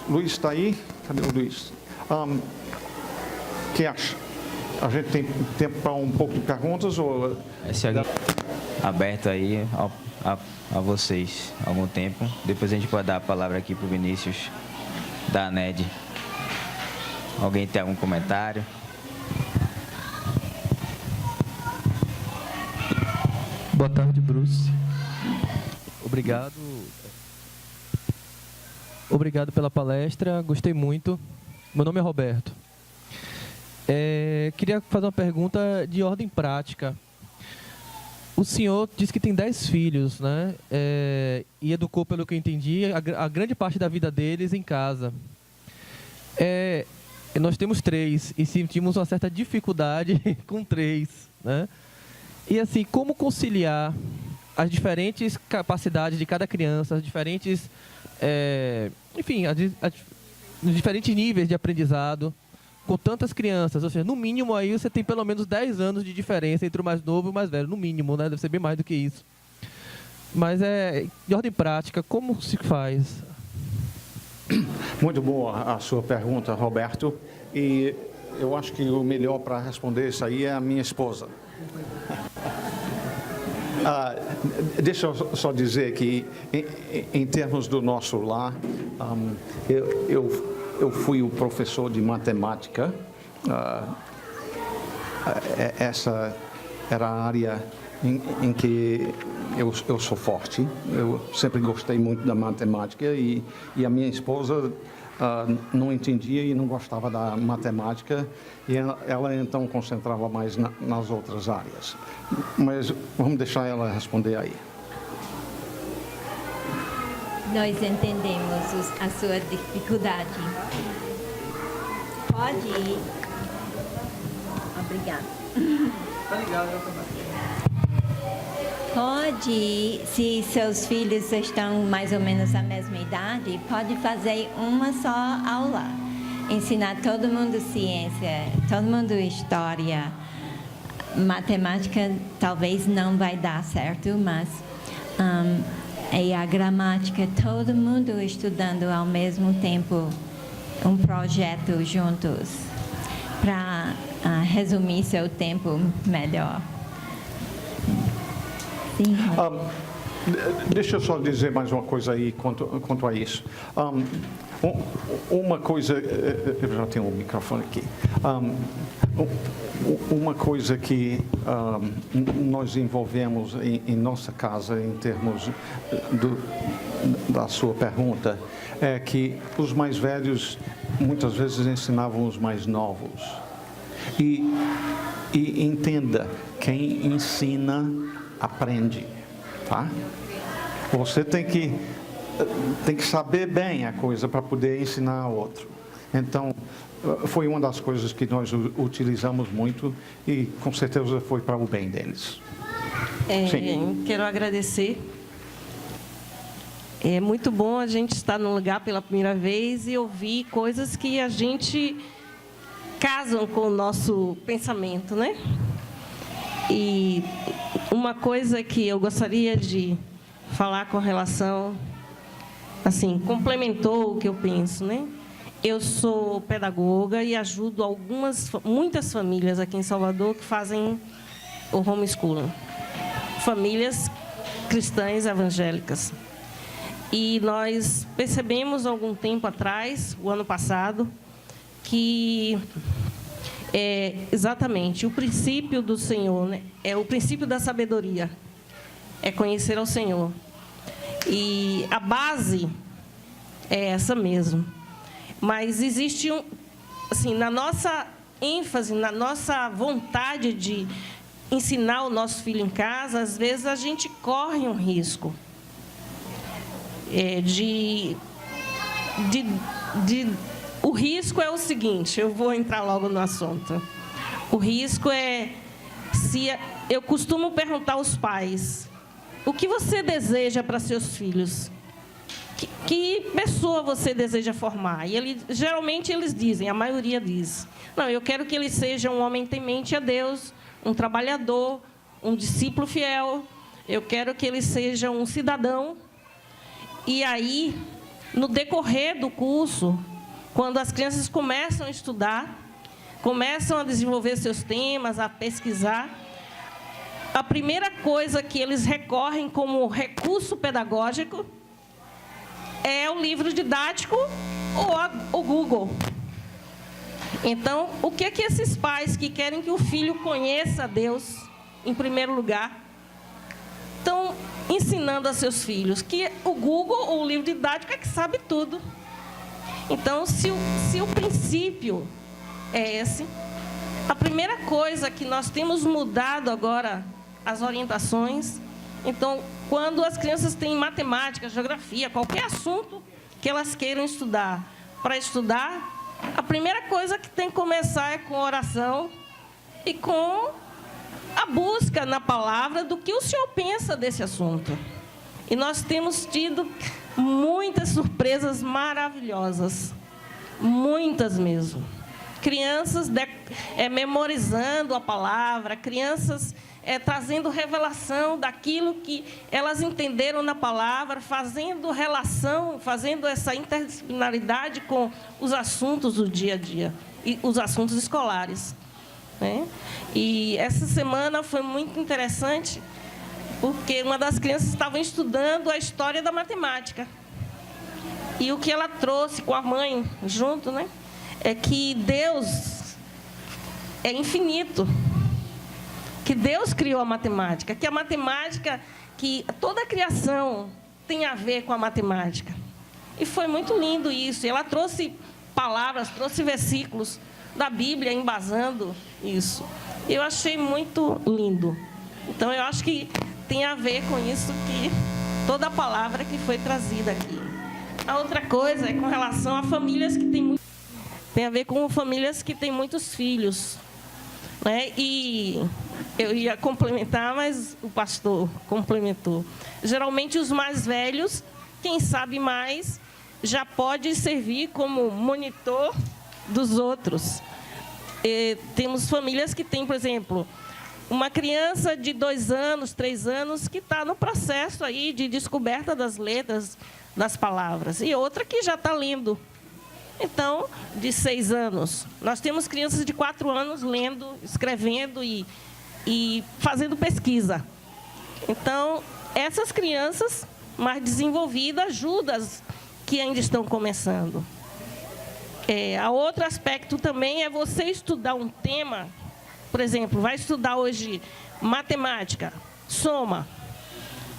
Luiz está aí? Cadê o Luiz? O que acha? A gente tem tempo para um pouco de perguntas? Ou... Se alguém aberto aí a vocês algum tempo. Depois a gente pode dar a palavra aqui para o Vinícius, da ANED. Alguém tem algum comentário? Boa tarde, Bruce. Obrigado pela palestra, gostei muito. Meu nome é Roberto. Queria fazer uma pergunta de ordem prática. O senhor disse que tem 10 filhos, né? E educou, pelo que eu entendi, a grande parte da vida deles em casa. Nós temos 3 e sentimos uma certa dificuldade com 3, né? E assim, como conciliar as diferentes capacidades de cada criança, as diferentes, os diferentes níveis de aprendizado com tantas crianças? Ou seja, no mínimo aí você tem pelo menos 10 anos de diferença entre o mais novo e o mais velho, no mínimo, né? Deve ser bem mais do que isso. Mas de ordem prática, como se faz? Muito boa a sua pergunta, Roberto. E eu acho que o melhor para responder isso aí é a minha esposa. Deixa eu só dizer que, em termos do nosso lar, eu fui o professor de matemática. Essa era a área em que eu sou forte. Eu sempre gostei muito da matemática e a minha esposa não entendia e não gostava da matemática, e ela então concentrava mais nas outras áreas. Mas vamos deixar ela responder aí. Nós entendemos a sua dificuldade. Pode ir. Obrigada. Tá ligado, eu também. Pode, se seus filhos estão mais ou menos da mesma idade, pode fazer uma só aula. Ensinar todo mundo ciência, todo mundo história. Matemática talvez não vai dar certo, mas e a gramática, todo mundo estudando ao mesmo tempo um projeto juntos para resumir seu tempo melhor. Sim. Deixa eu só dizer mais uma coisa aí quanto a isso. Uma coisa, eu já tenho o microfone aqui. Uma coisa que nós envolvemos em nossa casa, em termos da sua pergunta, é que os mais velhos muitas vezes ensinavam os mais novos. E entenda, quem ensina aprende, tá? Você tem que saber bem a coisa para poder ensinar a outro. Então, foi uma das coisas que nós utilizamos muito e com certeza foi para o bem deles. Sim. Quero agradecer. É muito bom a gente estar num lugar pela primeira vez e ouvir coisas que a gente casam com o nosso pensamento, né? E uma coisa que eu gostaria de falar com relação, assim, complementou o que eu penso, né? Eu sou pedagoga e ajudo muitas famílias aqui em Salvador que fazem o homeschooling. Famílias cristãs evangélicas. E nós percebemos algum tempo atrás, o ano passado, que exatamente o princípio do Senhor, né? É o princípio da sabedoria, é conhecer ao Senhor. E a base é essa mesmo. Mas existe assim, na nossa ênfase, na nossa vontade de ensinar o nosso filho em casa, às vezes a gente corre um risco o risco é o seguinte, eu vou entrar logo no assunto. O risco eu costumo perguntar aos pais, o que você deseja para seus filhos? Que pessoa você deseja formar? E geralmente eles dizem, a maioria diz, não, eu quero que ele seja um homem temente a Deus, um trabalhador, um discípulo fiel, eu quero que ele seja um cidadão. E aí, no decorrer do curso, quando as crianças começam a estudar, começam a desenvolver seus temas, a pesquisar, a primeira coisa que eles recorrem como recurso pedagógico é o livro didático ou o Google. Então, o que esses pais que querem que o filho conheça Deus, em primeiro lugar, estão ensinando a seus filhos? Que o Google ou o livro didático é que sabe tudo. Então, se o princípio é esse, a primeira coisa que nós temos mudado agora, as orientações. Então, quando as crianças têm matemática, geografia, qualquer assunto que elas queiram estudar, para estudar, a primeira coisa que tem que começar é com oração e com a busca na palavra do que o Senhor pensa desse assunto. E nós temos tido muitas surpresas maravilhosas, muitas mesmo. Crianças memorizando a palavra, crianças trazendo revelação daquilo que elas entenderam na palavra, fazendo relação, fazendo essa interdisciplinaridade com os assuntos do dia a dia, e os assuntos escolares, né? E essa semana foi muito interessante, porque uma das crianças estava estudando a história da matemática. E o que ela trouxe com a mãe junto, né, é que Deus é infinito. Que Deus criou a matemática, que a matemática, que toda a criação tem a ver com a matemática. E foi muito lindo isso. E ela trouxe palavras, trouxe versículos da Bíblia embasando isso. Eu achei muito lindo. Então, eu acho que tem a ver com isso, que toda a palavra que foi trazida aqui. A outra coisa é com relação a famílias que têm tem a ver com famílias que têm muitos filhos, né? E eu ia complementar, mas o pastor complementou. Geralmente, os mais velhos, quem sabe mais, já pode servir como monitor dos outros. Temos famílias que têm, por exemplo, uma criança de 2 anos, 3 anos, que está no processo aí de descoberta das letras, das palavras, e outra que já está lendo. Então, de 6 anos. Nós temos crianças de 4 anos lendo, escrevendo e fazendo pesquisa. Então, essas crianças mais desenvolvidas ajudam as que ainda estão começando. Outro aspecto também é você estudar um tema. Por exemplo, vai estudar hoje matemática, soma.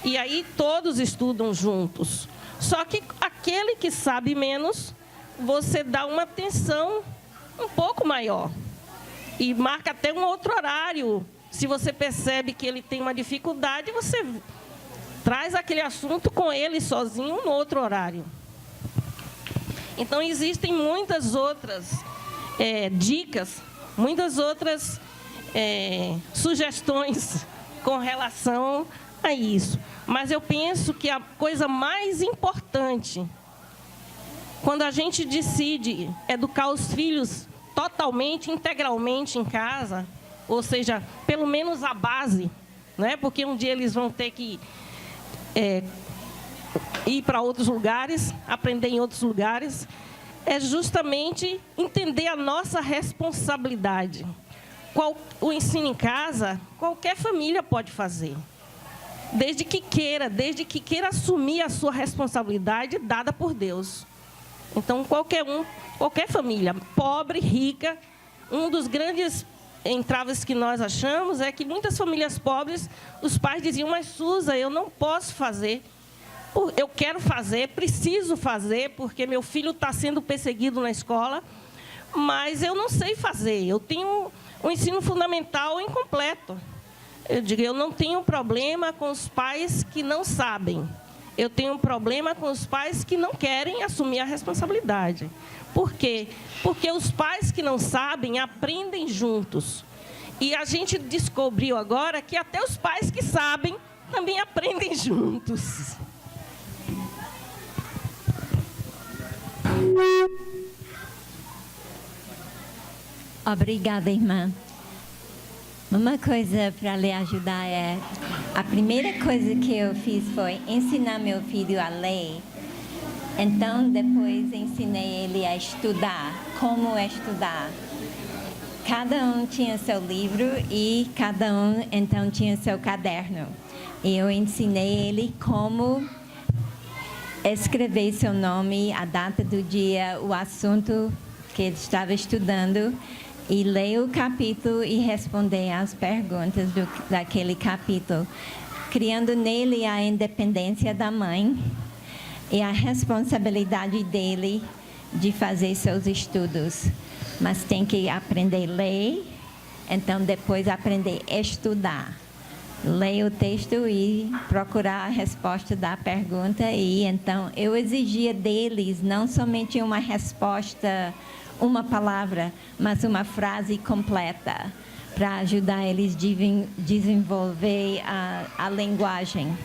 E aí todos estudam juntos. Só que aquele que sabe menos, você dá uma atenção um pouco maior. E marca até um outro horário. Se você percebe que ele tem uma dificuldade, você traz aquele assunto com ele sozinho no outro horário. Então, existem muitas outras dicas, muitas outras sugestões com relação a isso. Mas eu penso que a coisa mais importante, quando a gente decide educar os filhos totalmente, integralmente em casa, ou seja, pelo menos a base, né? Porque um dia eles vão ter que ir para outros lugares, aprender em outros lugares, é justamente entender a nossa responsabilidade. O ensino em casa, qualquer família pode fazer, desde que queira assumir a sua responsabilidade dada por Deus. Então, qualquer família, pobre, rica, um dos grandes entraves que nós achamos é que muitas famílias pobres, os pais diziam: mas Suza, eu não posso fazer, eu quero fazer, preciso fazer, porque meu filho está sendo perseguido na escola, mas eu não sei fazer, eu tenho um ensino fundamental incompleto. Eu digo, eu não tenho problema com os pais que não sabem. Eu tenho um problema com os pais que não querem assumir a responsabilidade. Por quê? Porque os pais que não sabem aprendem juntos. E a gente descobriu agora que até os pais que sabem também aprendem juntos. Obrigada, irmã. Uma coisa para lhe ajudar a primeira coisa que eu fiz foi ensinar meu filho a ler Então, depois ensinei ele a estudar, como estudar. Cada um tinha seu livro e cada um, então, tinha seu caderno. E eu ensinei ele como escrever seu nome, a data do dia, o assunto que ele estava estudando, e ler o capítulo e responder às perguntas daquele capítulo, criando nele a independência da mãe e a responsabilidade dele de fazer seus estudos. Mas tem que aprender a ler, então depois aprender a estudar. Ler o texto e procurar a resposta da pergunta. E então eu exigia deles não somente uma resposta, uma palavra, mas uma frase completa, para ajudar eles a desenvolver a linguagem.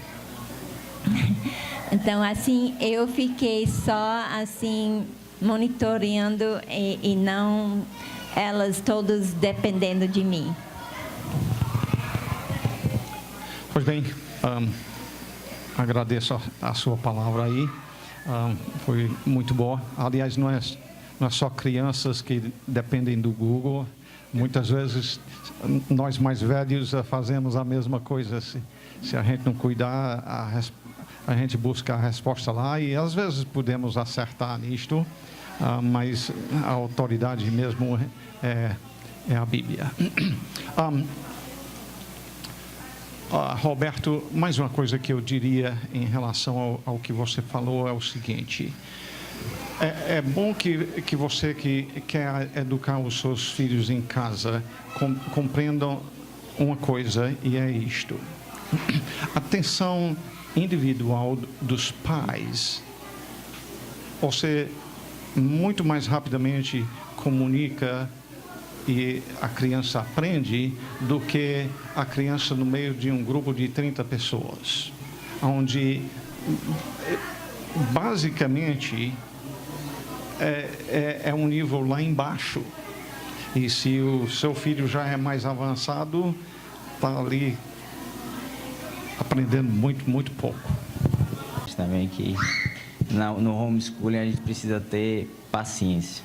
Então, assim, eu fiquei só, assim, monitorando e não elas todas dependendo de mim. Pois bem, agradeço a sua palavra aí, foi muito boa. Aliás, não é só crianças que dependem do Google, muitas vezes nós mais velhos fazemos a mesma coisa. Se a gente não cuidar, a gente busca a resposta lá e às vezes podemos acertar nisto, mas a autoridade mesmo é a Bíblia. Roberto, mais uma coisa que eu diria em relação ao que você falou é o seguinte: é bom que você que quer educar os seus filhos em casa compreendam uma coisa, e é isto: a atenção individual dos pais. Você muito mais rapidamente comunica e a criança aprende do que a criança no meio de um grupo de 30 pessoas, onde basicamente é um nível lá embaixo, e se o seu filho já é mais avançado, está ali aprendendo muito pouco. Também que no homeschooling a gente precisa ter paciência.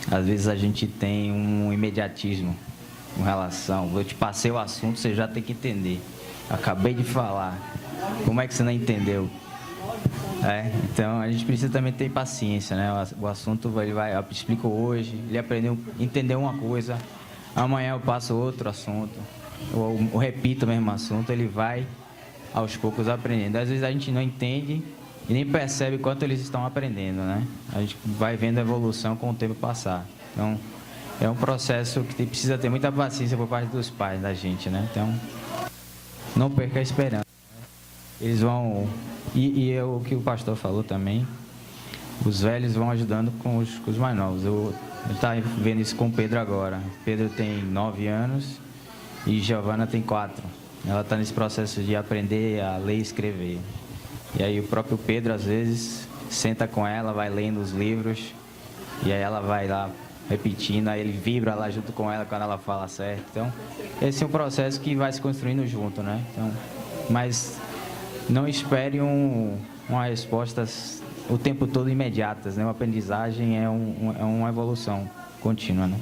Às vezes a gente tem um imediatismo com relação. Eu te passei o assunto, você já tem que entender. Acabei de falar. Como é que você não entendeu? Então a gente precisa também ter paciência, né? O assunto eu explico hoje, ele entendeu uma coisa, amanhã eu passo outro assunto, eu repito o mesmo assunto, ele vai aos poucos aprendendo. Às vezes a gente não entende e nem percebe quanto eles estão aprendendo, né? A gente vai vendo a evolução com o tempo passar. Então, é um processo que precisa ter muita paciência por parte dos pais da gente, né? Então, não perca a esperança. Eles vão... E é o que o pastor falou também, os velhos vão ajudando com os mais novos. Eu estou vendo isso com o Pedro agora. Pedro tem 9 anos e Giovana tem 4. Ela está nesse processo de aprender a ler e escrever. E aí o próprio Pedro, às vezes, senta com ela, vai lendo os livros, e aí ela vai lá repetindo, aí ele vibra lá junto com ela quando ela fala certo. Então, esse é um processo que vai se construindo junto, né? Então, mas não espere uma resposta o tempo todo imediatas, né? A aprendizagem é uma evolução contínua, né?